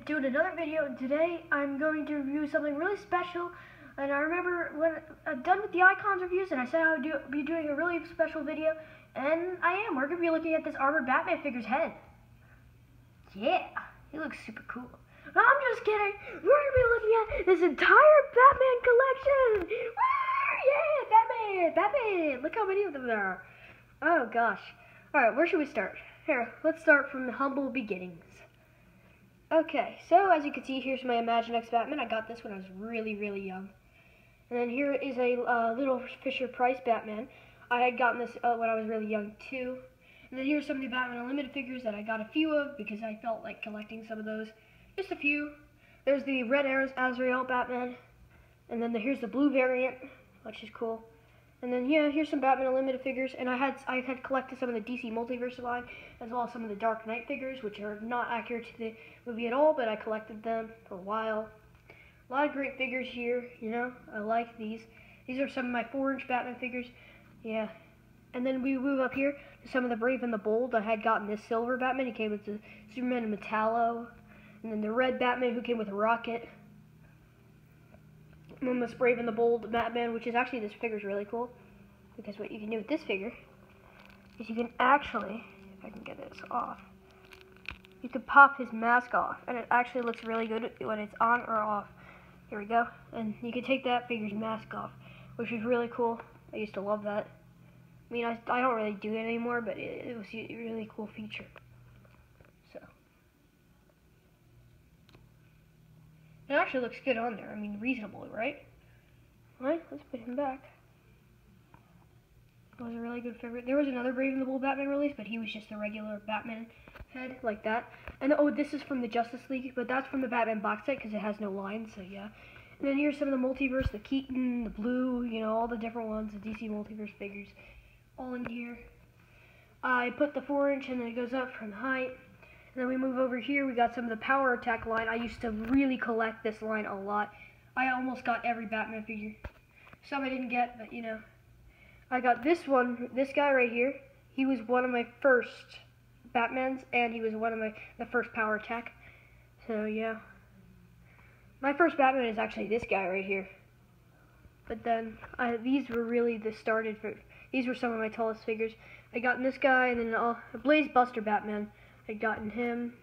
doing another video, and today I'm going to review something really special. And I remember when I'm done with the icons reviews, and I said I would be doing a really special video, and I am. We're going to be looking at this armored Batman figure's head. Yeah, he looks super cool. No, I'm just kidding. We're going to be looking at this entire Batman collection. Woo! Yeah, Batman. Look how many of them there are. Oh gosh. All right, where should we start? Here, let's start from the humble beginnings. Okay, so as you can see, here's my Imaginext Batman. I got this when I was really young. And then here is a little Fisher-Price Batman. I had gotten this when I was really young too. And then here's some of the Batman Unlimited figures that I got a few of because I felt like collecting some of those. Just a few. There's the Red Azrael Batman. And then here's the blue variant, which is cool. And then yeah, here's some Batman Unlimited figures, and I had collected some of the DC Multiverse line, as well as some of the Dark Knight figures, which are not accurate to the movie at all, but I collected them for a while. A lot of great figures here, you know. I like these. These are some of my 4-inch Batman figures. Yeah. And then we move up here to some of the Brave and the Bold. I had gotten this silver Batman. He came with the Superman and Metallo. And then the red Batman who came with a Rocket. And then this Brave and the Bold Batman, which is actually, this figure is really cool. Because what you can do with this figure is you can actually, if I can get this off, you can pop his mask off. And it actually looks really good when it's on or off. Here we go. And you can take that figure's mask off, which is really cool. I used to love that. I mean, I don't really do it anymore, but it was a really cool feature. So. It actually looks good on there. I mean, reasonably, right? Alright, let's put him back. It was a really good favorite. There was another Brave and the Bold Batman release, but he was just a regular Batman head, like that. And oh, this is from the Justice League, but that's from the Batman box set, because it has no lines, so yeah. And then here's some of the Multiverse, the Keaton, the Blue, you know, all the different ones, the DC Multiverse figures, all in here. I put the 4-inch, and then it goes up from height. And then we move over here, we got some of the Power Attack line. I used to really collect this line a lot. I almost got every Batman figure. Some I didn't get, but you know. I got this one, this guy right here. He was one of my first Batmans, and he was one of the first Power Attack. So yeah. My first Batman is actually this guy right here. But then, these were really these were some of my tallest figures. I got this guy, and then a Blaze Buster Batman. I'd gotten him.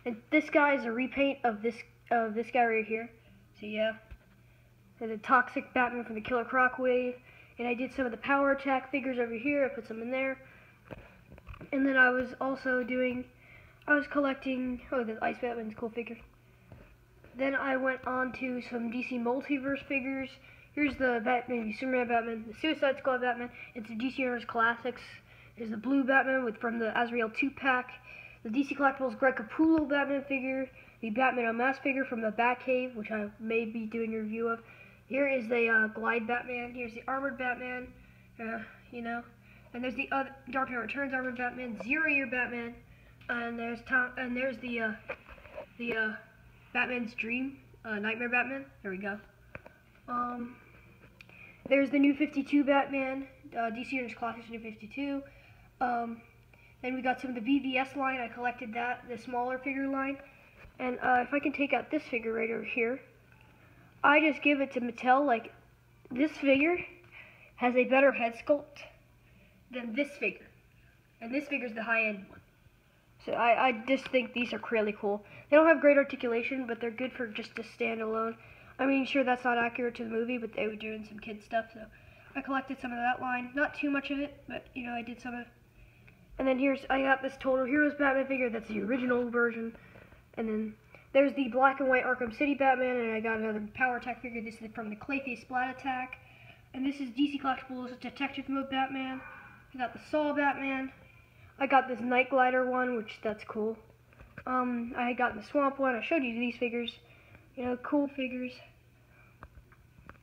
And this guy is a repaint of this guy right here. So yeah. And the Toxic Batman from the Killer Croc wave. And I did some of the Power Attack figures over here. I put some in there. And then I was collecting, oh, the Ice Batman's a cool figure. Then I went on to some DC Multiverse figures. Here's the Superman Batman, the Suicide Squad Batman. It's a DC Universe Classics. There's the Blue Batman from the Azrael 2-pack. The DC Collectibles Greg Capullo Batman figure. The Batman Unmasked figure from the Batcave, which I may be doing a review of. Here is the Glide Batman. Here's the Armored Batman, you know. And there's the Dark Knight Returns Armored Batman, Zero Year Batman, and there's the Batman's Dream, Nightmare Batman. There we go. There's the New 52 Batman, DC Universe Classics New 52. Then we got some of the VVS line. I collected that, the smaller figure line. And if I can take out this figure right over here, I just give it to Mattel. Like, this figure has a better head sculpt than this figure. And this figure's the high-end one. So I just think these are really cool. They don't have great articulation, but they're good for just to stand alone. I mean, sure, that's not accurate to the movie, but they were doing some kid stuff, so I collected some of that line. Not too much of it, but, you know, I did some of it. And then I got this Total Heroes Batman figure. That's the original version. And then there's the black and white Arkham City Batman, and I got another Power Attack figure. This is from the Clayface Splat Attack. And this is DC Collectibles Detective Mode Batman. I got the Saw Batman. I got this Night Glider one, which that's cool. I had gotten the Swamp one. I showed you these figures. You know, cool figures.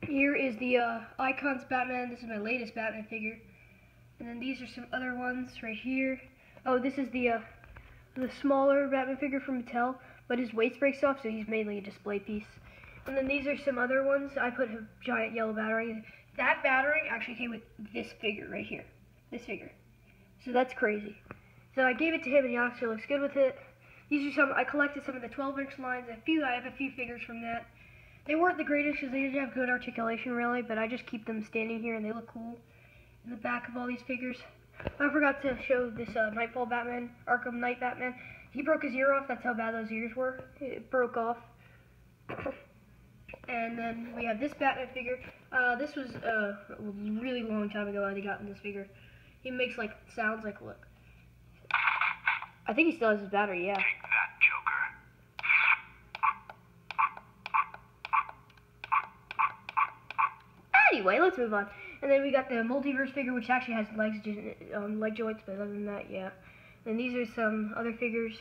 Here is the Icons Batman. This is my latest Batman figure. And then these are some other ones right here. Oh, this is the smaller Batman figure from Mattel, but his waist breaks off, so he's mainly a display piece. And then these are some other ones. I put a giant yellow battering. That battering actually came with this figure right here. This figure. So that's crazy. So I gave it to him, and he actually looks good with it. These are some, I collected some of the 12-inch lines. I have a few figures from that. They weren't the greatest because they didn't have good articulation really, but I just keep them standing here and they look cool in the back of all these figures. I forgot to show this Nightfall Batman, Arkham Knight Batman. He broke his ear off, that's how bad those ears were. It broke off. And then we have this Batman figure. This was a really long time ago I got this figure. He makes like sounds like, look. I think he still has his battery, yeah. Take that, Joker. Anyway, let's move on. And then we got the Multiverse figure, which actually has legs, leg joints, but other than that, yeah. And these are some other figures.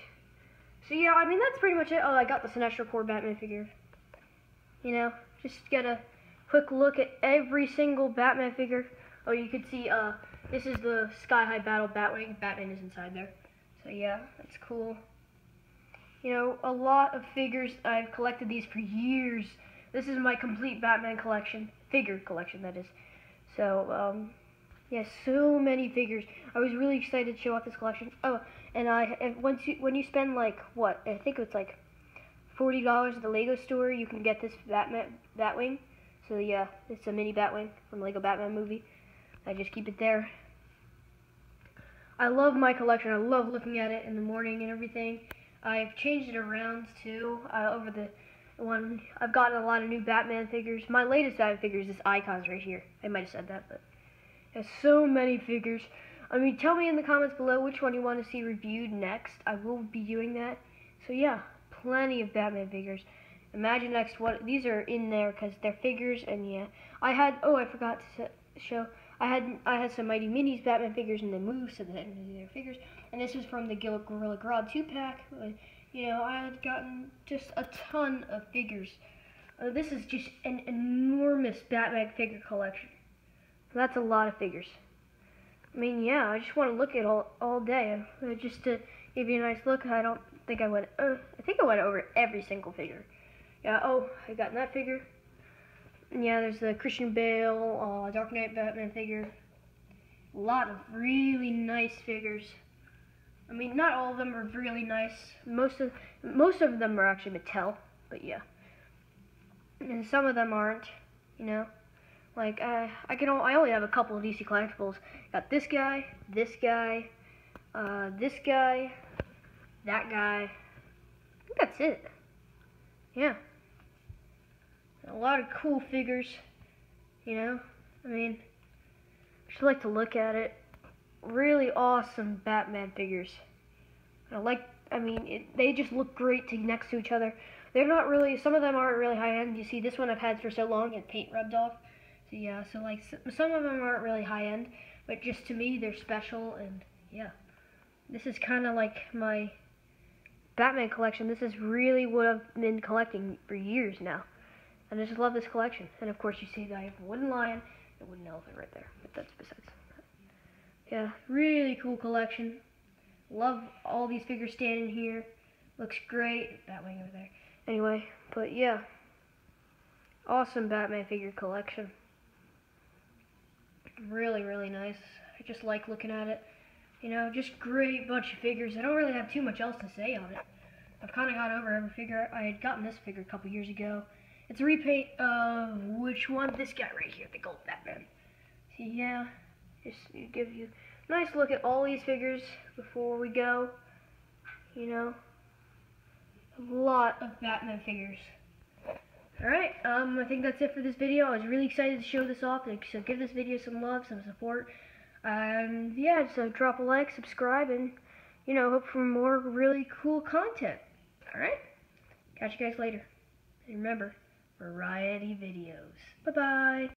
So yeah, I mean, that's pretty much it. Oh, I got the Sinestro Corps Batman figure. You know, just get a quick look at every single Batman figure. Oh, you can see, this is the Sky High Battle Batwing. Batman is inside there. So yeah, that's cool. You know, a lot of figures. I've collected these for years. This is my complete Batman collection. Figure collection, that is. So, yeah, so many figures. I was really excited to show off this collection. Oh, and when you spend like, what, I think it's like $40 at the Lego store, you can get this Batwing. So yeah, it's a mini Batwing from Lego Batman movie. I just keep it there. I love my collection. I love looking at it in the morning and everything. I've changed it around too. Over the one, I've gotten a lot of new Batman figures. My latest Batman figure is this Icons right here. I might have said that, but there's so many figures. I mean, tell me in the comments below which one you want to see reviewed next. I will be doing that. So yeah, plenty of Batman figures. Imagine next what these are in there because they're figures, and yeah, I forgot to show. I had some Mighty Minis Batman figures, and they moved, so they're figures. And this was from the Gorilla Grodd 2-pack. You know, I had gotten just a ton of figures. This is just an enormous Batman figure collection. That's a lot of figures. I mean, yeah, I just want to look at all day. Just to give you a nice look, I don't think I went. I think I went over every single figure. Yeah. Oh, I got that figure. And yeah, there's the Christian Bale, Dark Knight Batman figure. A lot of really nice figures. I mean, not all of them are really nice. Most of them are actually Mattel, but yeah. And some of them aren't. You know, like I only have a couple of DC collectibles. Got this guy, this guy, this guy, that guy. I think that's it. Yeah. A lot of cool figures, you know. I mean, I just like to look at it. Really awesome Batman figures. They just look great next to each other. They're not really, some of them aren't really high end. You see, this one I've had for so long, and paint rubbed off. So yeah, so like some of them aren't really high end, but just to me, they're special, and yeah. This is kind of like my Batman collection. This is really what I've been collecting for years now. And I just love this collection. And of course you see that I have a wooden lion and a wooden elephant right there. But that's besides that. Yeah, really cool collection. Love all these figures standing here. Looks great. Batwing over there. Anyway, but yeah. Awesome Batman figure collection. Really, really nice. I just like looking at it. You know, just great bunch of figures. I don't really have too much else to say on it. I've kind of gone over every figure. I had gotten this figure a couple years ago. It's a repaint of which one? This guy right here, the Gold Batman. So yeah, just to give you a nice look at all these figures before we go. You know, a lot of Batman figures. Alright, I think that's it for this video. I was really excited to show this off, so give this video some love, some support. Yeah, so drop a like, subscribe, and, you know, hope for more really cool content. Alright? Catch you guys later. And remember, variety videos. Bye-bye.